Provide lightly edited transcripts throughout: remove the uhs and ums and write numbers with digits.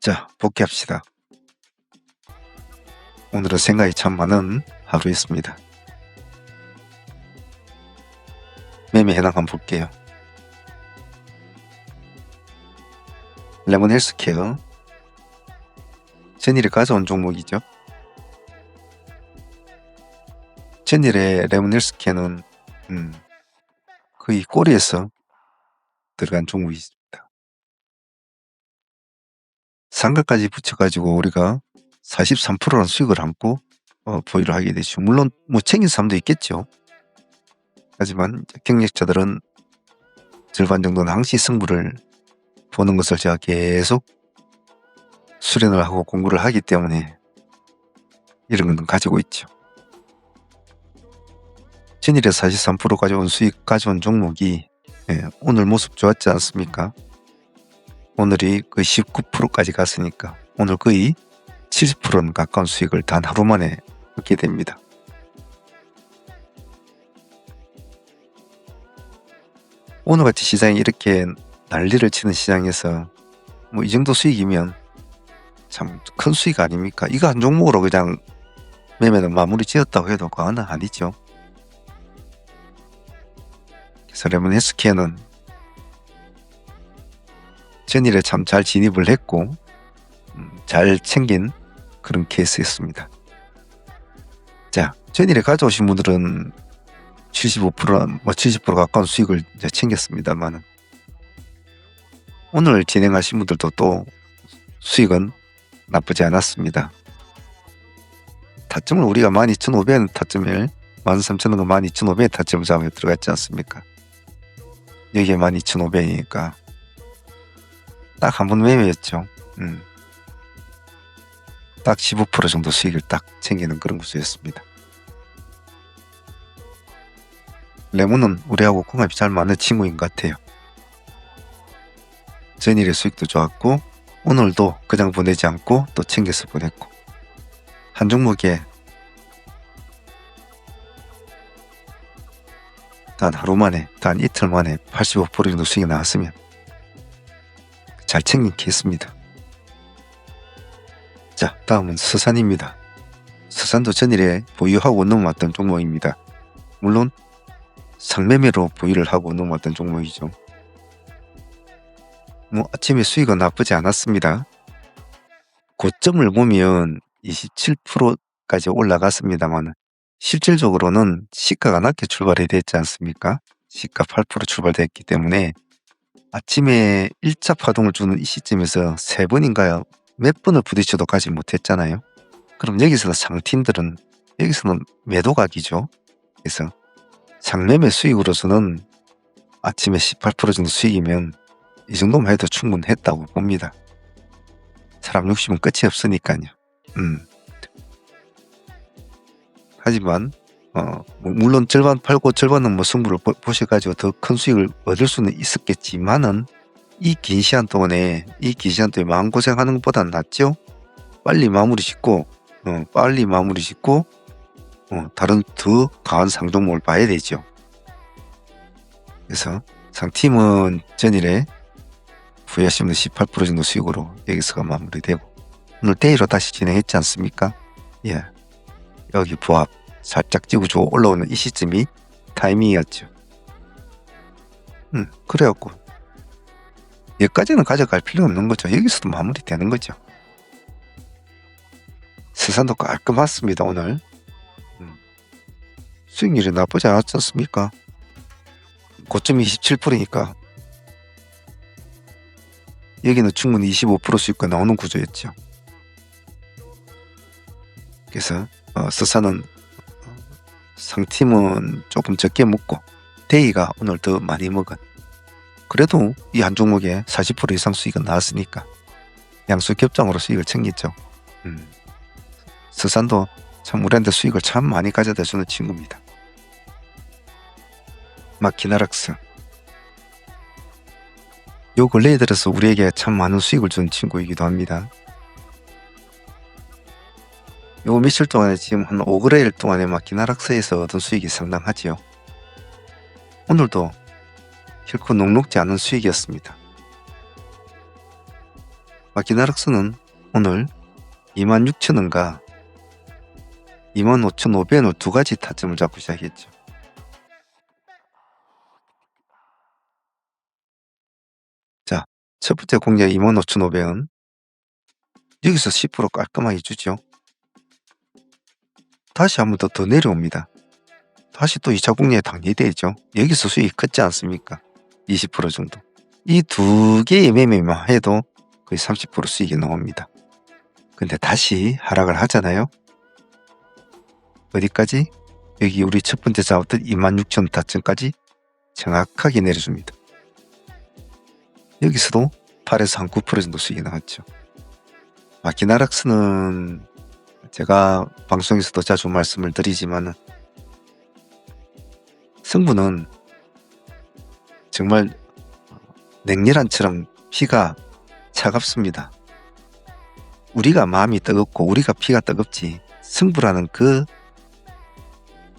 자, 복귀합시다. 오늘은 생각이 참 많은 하루였습니다. 매매 해당 한번 볼게요. 레몬 헬스케어. 제닐이 가져온 종목이죠. 제닐의 레몬 헬스케어는 거의 꼬리에서 들어간 종목이 있습니다. 상가까지 붙여가지고 우리가 43%라는 수익을 안고 보유를 하게 되죠. 물론 뭐 챙긴 사람도 있겠죠. 하지만 경력자들은 절반 정도는 항시 승부를 보는 것을 제가 계속 수련을 하고 공부를 하기 때문에 이런 건 가지고 있죠. 제닐에 43% 가져온 수익 가져온 종목이 오늘 모습 좋았지 않습니까? 오늘이 거의 19%까지 갔으니까 오늘 거의 70%는 가까운 수익을 단 하루 만에 얻게 됩니다. 오늘같이 시장이 이렇게 난리를 치는 시장에서 뭐 이 정도 수익이면 참 큰 수익 아닙니까? 이거 한 종목으로 그냥 매매는 마무리 지었다고 해도 과언은 아니죠. 그래서 레몬 헬스케어는 제닐에 참 잘 진입을 했고 잘 챙긴 그런 케이스였습니다. 자, 제닐에 가져오신 분들은 75%, 70% 가까운 수익을 이제 챙겼습니다만 오늘 진행하신 분들도 또 수익은 나쁘지 않았습니다. 타점을 우리가 12,500원 타점을 13,000원과 12,500원 타점을 잡아 들어갔지 않습니까? 여기에 12,500원이니까 딱 한 번 매매였죠. 딱 15% 정도 수익을 딱 챙기는 그런 구조였습니다. 레몬은 우리하고 궁합이 잘 맞는 친구인 것 같아요. 제닐의 수익도 좋았고 오늘도 그냥 보내지 않고 또 챙겨서 보냈고 한 종목에 단 하루 만에 단 이틀 만에 85% 정도 수익이 나왔으면 잘 챙긴 케이스입니다. 자, 다음은 서산입니다. 서산도 전일에 보유하고 넘어왔던 종목입니다. 물론 상매매로 보유를 하고 넘어왔던 종목이죠. 뭐 아침에 수익은 나쁘지 않았습니다. 고점을 보면 27%까지 올라갔습니다만 실질적으로는 시가가 낮게 출발이 됐지 않습니까? 시가 8% 출발됐기 때문에 아침에 1차 파동을 주는 이 시점에서 3번인가요? 몇 번을 부딪혀도 가지 못했잖아요. 그럼 여기서 상팀들은 여기서는 매도각이죠. 그래서 상매매 수익으로서는 아침에 18% 정도 수익이면 이 정도만 해도 충분했다고 봅니다. 사람 욕심은 끝이 없으니까요. 하지만 물론 절반 팔고 절반은 뭐 승부를 보셔가지고 더 큰 수익을 얻을 수는 있었겠지만은 이 긴 시간 동안에 마음고생하는 것보다는 낫죠. 빨리 마무리 짓고 다른 더 강한 상종목을 봐야 되죠. 그래서 상팀은 전일에 부여하신 분 18% 정도 수익으로 여기서가 마무리되고 오늘 데이로 다시 진행했지 않습니까? 예, 여기 부합 살짝 찍어주고 올라오는 이 시점이 타이밍이었죠. 그래갖고 여기까지는 가져갈 필요 없는 거죠. 여기서도 마무리되는 거죠. 서산도 깔끔했습니다. 오늘 수익률이 나쁘지 않았지 않습니까? 고점이 27%니까 여기는 충분히 25% 수익가 나오는 구조였죠. 그래서 서산은 상팀은 조금 적게 먹고 데이가 오늘 더 많이 먹은 그래도 이 한 종목에 40% 이상 수익은 나왔으니까 양수 겹장으로 수익을 챙겼죠. 서산도 참 우리한테 수익을 참 많이 가져다 주는 친구입니다. 마키나락스 요 근래에 들어서 우리에게 참 많은 수익을 준 친구이기도 합니다. 요 며칠 동안에 지금 한 5거래일 동안에 마키나락스에서 얻은 수익이 상당하지요. 오늘도 결코 녹록지 않은 수익이었습니다. 마키나락스는 오늘 26,000원과 25,500원을 두 가지 타점을 잡고 시작했죠. 자, 첫 번째 공략 25,500원. 여기서 10% 깔끔하게 주죠. 다시 한 번 더 내려옵니다. 다시 또 2차 공략에 당리되죠. 여기서 수익 컸지 않습니까? 20% 정도. 이 두 개의 매매만 해도 거의 30% 수익이 나옵니다. 근데 다시 하락을 하잖아요. 어디까지? 여기 우리 첫 번째 잡았던 26,000원 타점까지 정확하게 내려줍니다. 여기서도 8에서 한 9% 정도 수익이 나왔죠. 마키나락스는 제가 방송에서도 자주 말씀을 드리지만 승부는 정말 냉렬한처럼 피가 차갑습니다. 우리가 마음이 뜨겁고 우리가 피가 뜨겁지 승부라는 그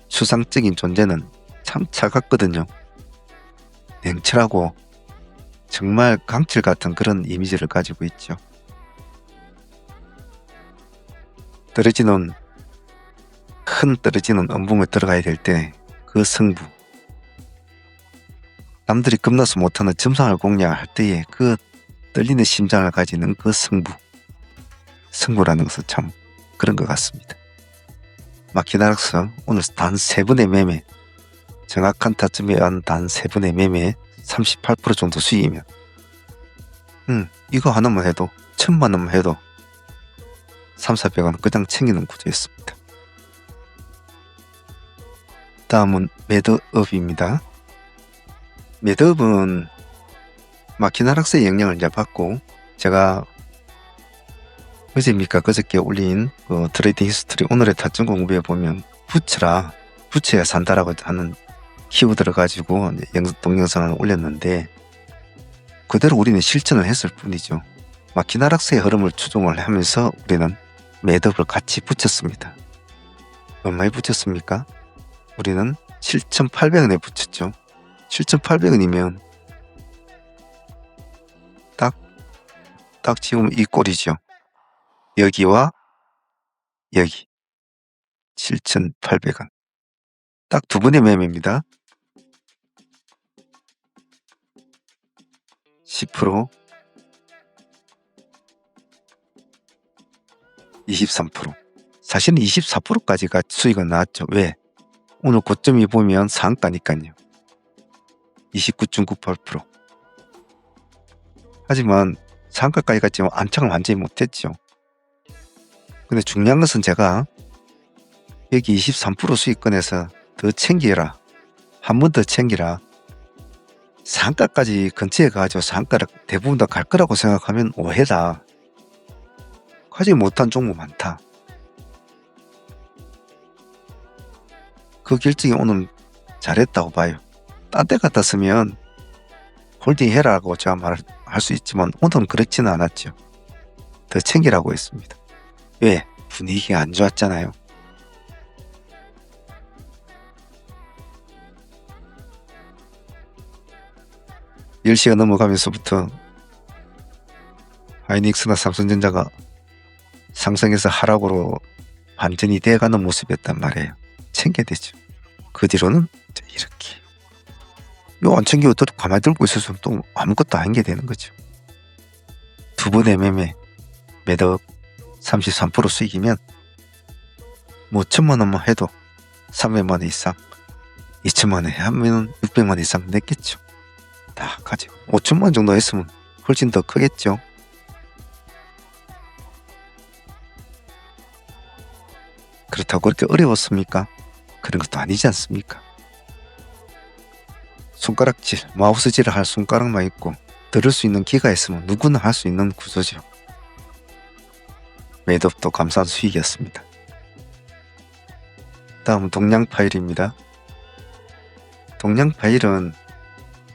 추상적인 존재는 참 차갑거든요. 냉철하고 정말 강철 같은 그런 이미지를 가지고 있죠. 큰 떨어지는 음봉에 들어가야 될 때 그 승부, 남들이 겁나서 못하는 점상을 공략할 때의 그 떨리는 심장을 가지는 그 승부라는 것은 참 그런 것 같습니다. 마키나락스 오늘 단 3분의 매매, 정확한 타점에 한 단 3분의 매매 38% 정도 수익이면 이거 하나만 해도 1,000만 원만 해도 3,400원 그냥 챙기는 구조였습니다. 다음은 매드업입니다. 매드업은 마키나락스의 영향을 이제 받고 제가 어제입니까 그저께 올린 그 트레이딩 히스토리 오늘의 타점 공부에 보면 부채가 산다라고 하는 키워드를 가지고 동영상을 올렸는데 그대로 우리는 실천을 했을 뿐이죠. 마키나락스의 흐름을 추종을 하면서 우리는 매듭을 같이 붙였습니다. 얼마에 붙였습니까? 우리는 7,800원에 붙였죠. 7,800원이면 딱 지금 이 꼴이죠. 여기와 여기 7,800원. 딱 두 번의 매매입니다. 10%, 23%. 사실은 24%까지가 수익은 나왔죠. 왜? 오늘 고점이 보면 상가니까요. 29.98%. 하지만 상가까지 갔지만 안착을 완전히 못했죠. 근데 중요한 것은 제가 여기 23% 수익권에서 더 챙기라. 한 번 더 챙기라. 상가까지 근처에 가가지고 상가를 대부분 다 갈 거라고 생각하면 오해다. 가지 못한 종목 많다. 그 결정이 오늘 잘했다고 봐요. 딴 데 같았으면 홀딩 해라고 제가 말할 수 있지만 오늘은 그렇지는 않았죠. 더 챙기라고 했습니다. 왜? 분위기가 안 좋았잖아요. (10시가) 넘어가면서부터 하이닉스나 삼성전자가 상승해서 하락으로 반전이 돼가는 모습이었단 말이에요. 챙겨야 되죠. 그 뒤로는 이렇게 이거 안 챙기고 가만히 들고 있었으면 또 아무것도 아닌 게 되는 거죠. 두 번의 매덕 33% 수익이면 뭐 1,000만 원만 해도 300만 원 이상, 2,000만 원 하면 600만 원 이상 냈겠죠. 다 가지고 5,000만 원 정도 했으면 훨씬 더 크겠죠. 그렇다고 그렇게 어려웠습니까? 그런 것도 아니지 않습니까? 손가락질, 마우스질을 할 손가락만 있고 들을 수 있는 귀가 있으면 누구나 할 수 있는 구조죠. 매듭도 감사한 수익이었습니다. 다음은 동양 파일입니다. 동양 파일은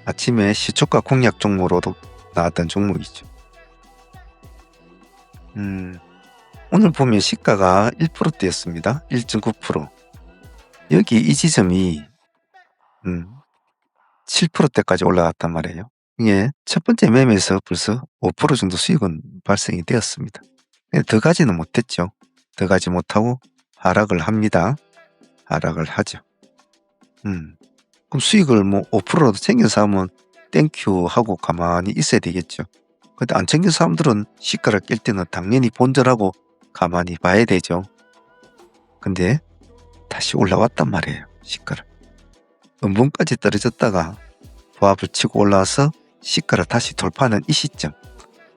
아침에 시초가 공략 종목으로도 나왔던 종목이죠. 오늘 보면 시가가 1%대였습니다. 1.9%. 여기 이 지점이 7%대까지 올라갔단 말이에요. 이게 첫 번째 매매에서 벌써 5% 정도 수익은 발생이 되었습니다. 더 가지는 못했죠. 더 가지 못하고 하락을 합니다. 하락을 하죠. 그럼 수익을 뭐 5%라도 챙겨서 하면 땡큐 하고 가만히 있어야 되겠죠. 근데 안 챙긴 사람들은 시가를 깰 때는 당연히 본전하고 가만히 봐야 되죠. 근데 다시 올라왔단 말이에요. 시가를. 음봉까지 떨어졌다가 보합을 치고 올라와서 시가를 다시 돌파하는 이 시점.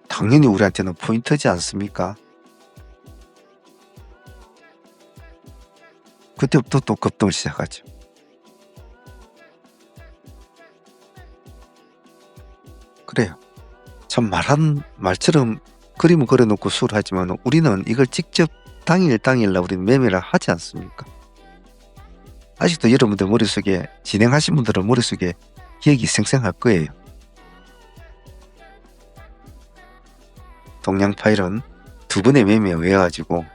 당연히 우리한테는 포인트지 않습니까? 그때부터 또 급등을 시작하죠. 그래요. 참 말한 말처럼 그림을 그려놓고 수를 하지만 우리는 이걸 직접 당일날 우리는 매매를 하지 않습니까? 아직도 여러분들 머릿속에 진행하신 분들은 머릿속에 기억이 생생할 거예요. 동양 파일은 두 번의 매매에 의해 가지고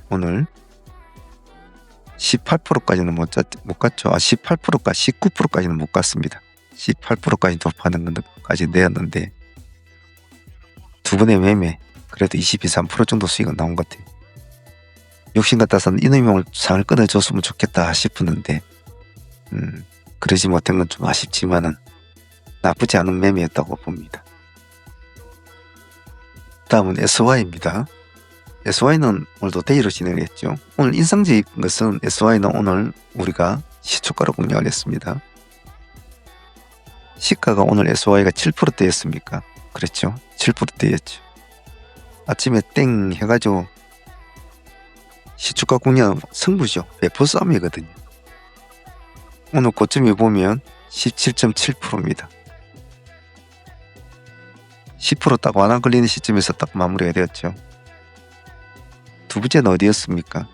오늘 18%까지는 못 갔죠. 18%까 19%까지는 못 갔습니다. 18%까지 돌파하는 것까지 내었는데 두 번의 매매 그래도 22, 3% 정도 수익은 나온 것 같아요. 욕심 같아서는 이놈이 상을 끊어줬으면 좋겠다 싶었는데 그러지 못한 건 좀 아쉽지만은 나쁘지 않은 매매였다고 봅니다. 다음은 SY입니다. SY는 오늘도 데이로 진행을 했죠. 오늘 인상적인 것은 SY는 오늘 우리가 시초가로 공략을 했습니다. 시가가 오늘 SY가 7%대였습니까? 그렇죠. 7%대였죠. 아침에 땡 해가지고 시초가 공략 승부죠. 배포 싸움이거든요. 오늘 고점이 보면 17.7%입니다. 10% 딱 완화 걸리는 시점에서 딱 마무리가 되었죠. 두 번째는 어디였습니까?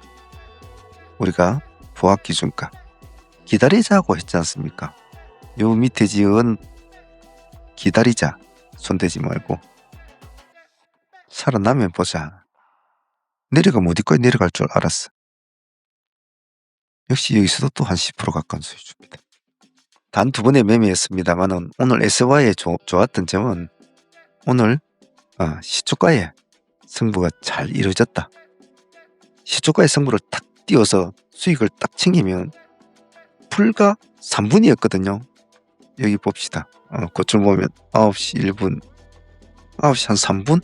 우리가 보합 기준가 기다리자고 했지 않습니까? 요 밑에 지은 기다리자, 손대지 말고 살아나면 보자. 내려가면 어디까지 내려갈 줄 알았어. 역시 여기서도 또 한 10% 가까운 수익 줍니다. 단 두 번의 매매였습니다만은 오늘 SY에 좋았던 점은 오늘 시초가의 승부가 잘 이루어졌다. 시초가의 승부를 탁 띄워서 수익을 딱 챙기면 불과 3분이었거든요. 여기 봅시다. 고점 보면 9시 1분 9시 한 3분?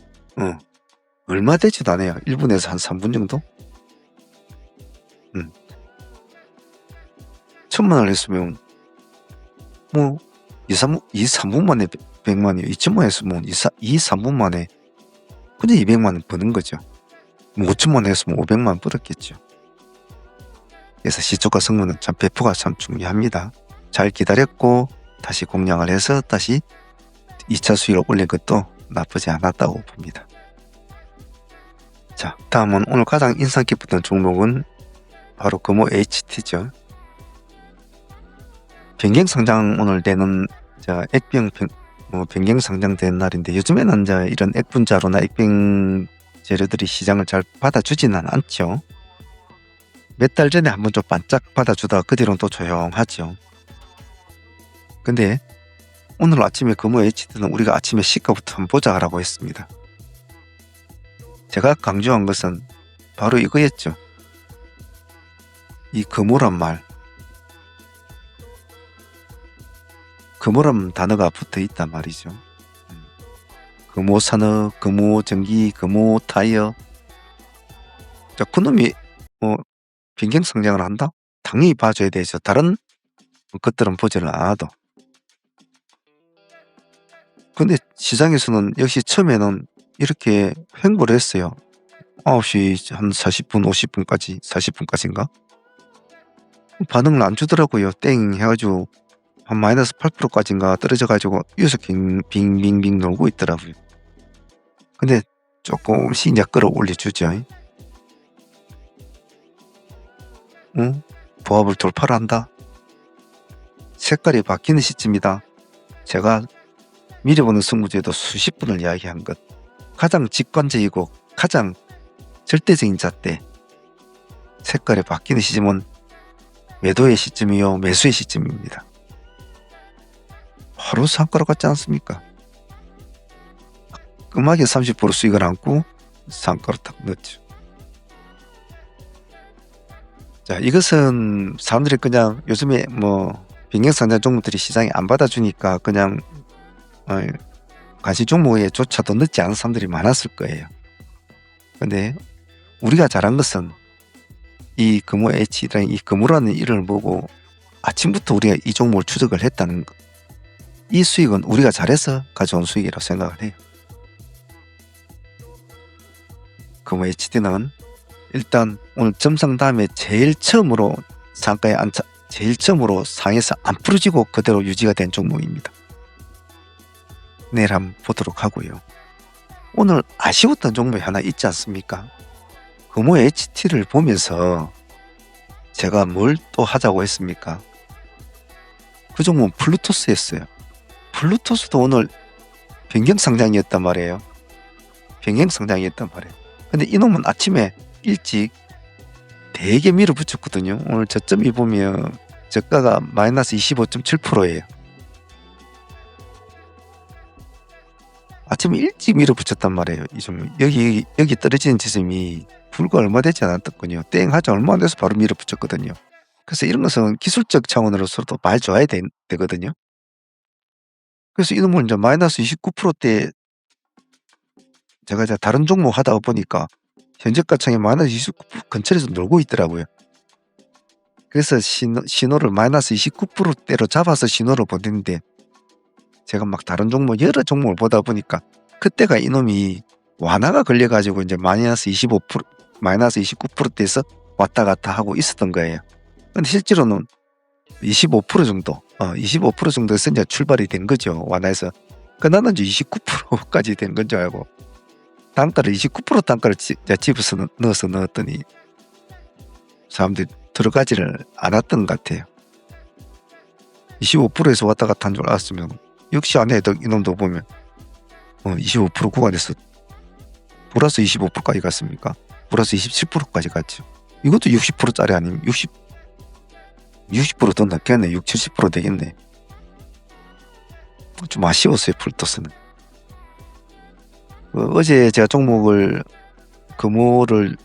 얼마 되지도 않아요. 1분에서 한 3분 정도? 1000만 원 했으면 뭐 2-3분 만에 100만이요. 2000만 했으면 2-3분 만에 그냥 200만 원 버는 거죠. 5천만 원 했으면 500만 원 벌었겠죠. 그래서 시초가 승부는 참 배포가 참 중요합니다. 잘 기다렸고 다시 공략을 해서 다시 2차 수익을 올린 것도 나쁘지 않았다고 봅니다. 자, 다음은 오늘 가장 인상 깊었던 종목은 바로 금호 HT죠. 변경 상장 오늘 되는 변경 상장된 날인데 요즘에는 이런 액분자로나 액병 재료들이 시장을 잘 받아주지는 않죠. 몇 달 전에 한번 좀 반짝 받아주다가 그 뒤로는 또 조용하죠. 근데 오늘 아침에 금호 HT는 우리가 아침에 시가부터 한번 보자 라고 했습니다. 제가 강조한 것은 바로 이거였죠. 이 금호란 말, 금호란 단어가 붙어 있단 말이죠. 금호산업, 금호전기, 금호타이어. 자, 그놈이 변경 상장을 한다? 당연히 봐줘야 되죠. 다른 것들은 보지를 않아도. 근데 시장에서는 역시 처음에는 이렇게 횡보를 했어요. 9시 한 40분, 50분까지, 40분까지인가? 반응을 안 주더라고요. 땡 해가지고 한 마이너스 8%까지인가 떨어져가지고 여기서 빙빙빙 놀고 있더라고요. 근데 조금씩 이제 끌어올려주죠. 보합을 돌파를 한다. 색깔이 바뀌는 시점이다. 제가 미리 보는 승부제도 수십 분을 이야기한 것. 가장 직관적이고 가장 절대적인 잣대. 색깔이 바뀌는 시점은 매도의 시점이요 매수의 시점입니다. 바로 상가로 갔지 않습니까? 끔하게 30% 수익을 안고 상가로 딱 넣었죠. 자, 이것은 사람들이 그냥 요즘에 뭐 변경상장 종목들이 시장에 안 받아주니까 그냥 관심 종목에조차도 넣지 않은 사람들이 많았을 거예요. 근데 우리가 잘한 것은 이 금호 H라는 이 금호라는 이름을 보고 아침부터 우리가 이 종목을 추적을 했다는 것. 이 수익은 우리가 잘해서 가져온 수익이라고 생각을 해요. 금호 HD는 일단 오늘 점상 다음에 제일 처음으로 상가에 제일 처음으로 상에서 안 풀어지고 그대로 유지가 된 종목입니다. 내일 한번 보도록 하고요. 오늘 아쉬웠던 종목이 하나 있지 않습니까? 금호 HT를 보면서 제가 뭘 또 하자고 했습니까? 그 종목은 플루토스였어요. 플루토스도 오늘 변경상장이었단 말이에요. 변경상장이었단 말이에요. 근데 이놈은 아침에 일찍 되게 밀어붙였거든요. 오늘 저점이 보면 저가가 마이너스 25.7%예요. 아침에 일찍 밀어붙였단 말이에요. 이 종목. 여기 떨어지는 지점이 불과 얼마 되지 않았거든요. 땡 하자 얼마 안 돼서 바로 밀어붙였거든요. 그래서 이런 것은 기술적 차원으로서도 말 좋아야 되거든요. 그래서 이놈은 이제 마이너스 29%대 제가 이제 다른 종목 하다 보니까 현재 가창이 마이너스 29% 근처에서 놀고 있더라고요. 그래서 신호를 마이너스 29%대로 잡아서 신호를 보냈는데 제가 막 다른 종목 여러 종목을 보다 보니까 그때가 이놈이 완화가 걸려가지고 이제 마이너스 25% 마이너스 29%대에서 왔다 갔다 하고 있었던 거예요. 근데 실제로는 25% 정도 25% 정도에서 이제 출발이 된 거죠. 완화해서. 나는 이제 29%까지 된 건 줄 알고 단가를 29% 단가를 집어서 넣었더니 사람들이 들어가지를 않았던 것 같아요. 25%에서 왔다 갔다 한 줄 알았으면 역시 안에 이놈도 보면 25% 구간에서 플러스 25%까지 갔습니까? 플러스 27%까지 갔죠. 이것도 60%짜리 아니면 60%더 넘겠네. 60, 70% 되겠네. 좀 아쉬웠어요. 플루토스는. 어제 제가 종목을 금호를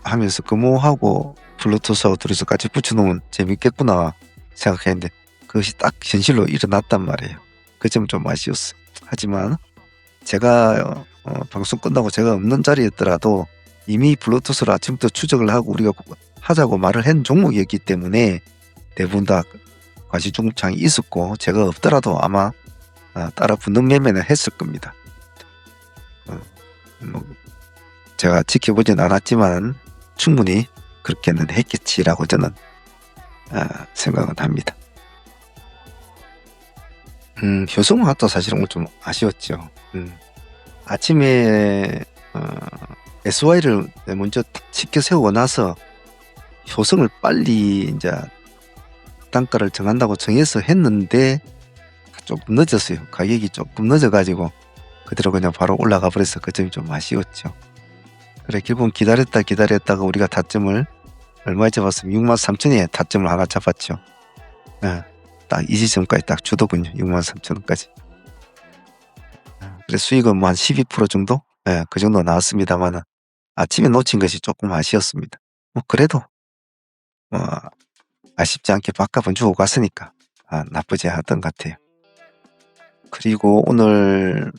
하면서 금호하고 플루토스하고 둘이서 같이 붙여놓으면 재밌겠구나 생각했는데 그것이 딱 현실로 일어났단 말이에요. 그 점은 좀 아쉬웠어요. 하지만 제가 방송 끝나고 제가 없는 자리였더라도 이미 플루토스를 아침부터 추적을 하고 우리가 하자고 말을 한 종목이었기 때문에 대부분 다 과시중창이 있었고 제가 없더라도 아마 따라 붙는 매매는 했을 겁니다. 제가 지켜보진 않았지만 충분히 그렇게는 했겠지라고 저는 생각은 합니다. 효성화도 사실은 오늘 좀 아쉬웠죠. 아침에 SY를 먼저 치켜 세우고 나서 효성을 빨리 이제 단가를 정한다고 정해서 했는데 조금 늦었어요. 가격이 조금 늦어가지고 그대로 그냥 바로 올라가 버려서 그 점이 좀 아쉬웠죠. 그래 결국은 기다렸다가 우리가 타점을 얼마에 잡았으면 63,000원에 타점을 하나 잡았죠. 딱 이 지점까지 딱 주더군요. 63,000원까지. 그래서 수익은 뭐 한 12% 정도? 그 정도 나왔습니다만 아침에 놓친 것이 조금 아쉬웠습니다. 뭐 그래도 아쉽지 않게 밥값은 주고 갔으니까 나쁘지 않았던 것 같아요. 그리고 오늘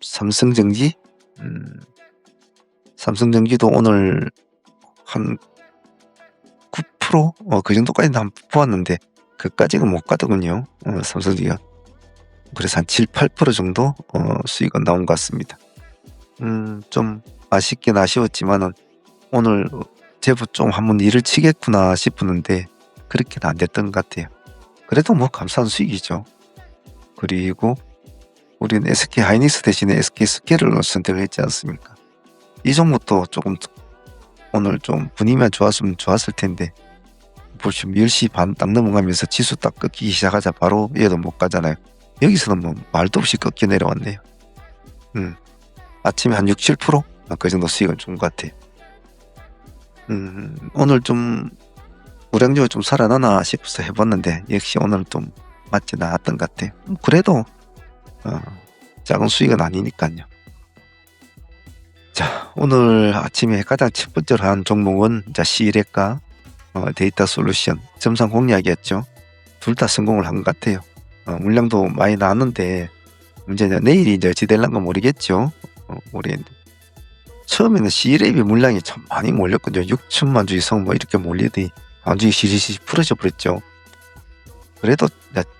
삼성전기 삼성전기도 오늘 한 9% 그 정도까지는 한번 보았는데 그까지는 못 가더군요. 삼성전기가. 그래서 한 7, 8% 정도 수익은 나온 것 같습니다. 좀 아쉽긴 아쉬웠지만은 오늘 제법 좀 한번 일을 치겠구나 싶었는데 그렇게는 안 됐던 것 같아요. 그래도 뭐 감사한 수익이죠. 그리고 우리는 SK 하이닉스 대신에 SK 스케일을 선택을 했지 않습니까? 이 종목도 조금 오늘 좀 분위기만 좋았으면 좋았을 텐데 보시면 10시 반 딱 넘어가면서 지수 딱 꺾이기 시작하자 바로 얘도 못 가잖아요. 여기서는 뭐 말도 없이 꺾여 내려왔네요. 아침에 한 6, 7%? 그 정도 수익은 준 것 같아요. 오늘 좀 우량주가 좀 살아나나 싶어서 해봤는데 역시 오늘 좀 맞지 않았던 것 같아요. 그래도 작은 수익은 아니니까요. 자, 오늘 아침에 가장 첫 번째로 한 종목은 C일외과 데이터 솔루션 점상 공략이었죠. 둘 다 성공을 한 것 같아요. 물량도 많이 나왔는데 문제는 내일이 이제 어찌 될란가 모르겠죠. 모르겠는데 처음에는 C랩이 물량이 참 많이 몰렸거든요. 6천만 주 이상 뭐 이렇게 몰리더니 완전히 시리시 풀어져 버렸죠. 그래도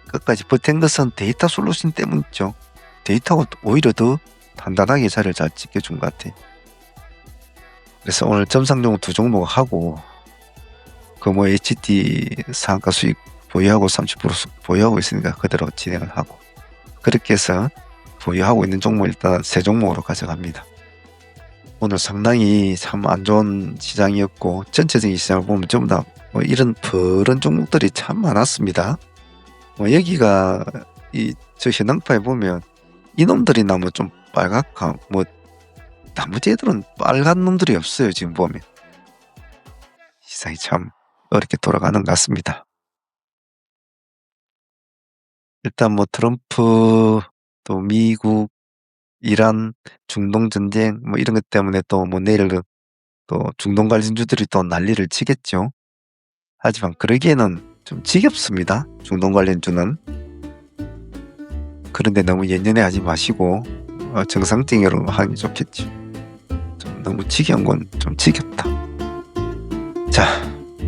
끝까지 버틴 것은 데이터 솔루션 때문이죠. 데이터가 오히려 더 단단하게 자리를 잘 지켜준 것 같아요. 그래서 오늘 점상종 두 종목 하고 뭐 HT 상한가 수익 보유하고 30% 보유하고 있으니까 그대로 진행을 하고 그렇게 해서 보유하고 있는 종목 일단 세 종목으로 가져갑니다. 오늘 상당히 참 안 좋은 시장이었고 전체적인 시장을 보면 전부 다 이런 버런 종목들이 참 많았습니다. 여기가 저 현황파에 보면 이놈들이 나무 좀 빨갛고 나머지들은 빨간 놈들이 없어요. 지금 보면 시장이 참 어렵게 돌아가는 것 같습니다. 일단 트럼프 또 미국 이란 중동 전쟁 이런 것 때문에 또 내일 또 중동 관련주들이 또 난리를 치겠죠. 하지만 그러기에는 좀 지겹습니다. 중동 관련주는. 그런데 너무 연연해 하지 마시고 정상적으로 하는 게 좋겠죠. 좀 너무 지겨운 건 좀 지겹다. 자,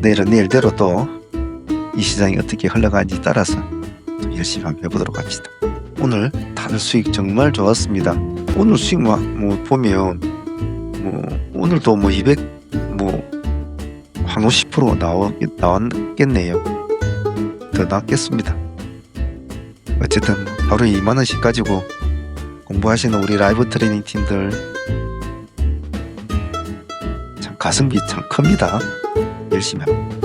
내일은 내일대로 또 이 시장이 어떻게 흘러가는지 따라서 좀 열심히 한번 해보도록 합시다. 오늘 다들 수익 정말 좋았습니다. 오늘 수익 보면 오늘도 200 한 50% 나왔겠네요. 더 낫겠습니다. 어쨌든 하루에 2만원씩 가지고 공부하시는 우리 라이브 트레이닝 팀들 참 가성비 참 큽니다. 열심히 합니다.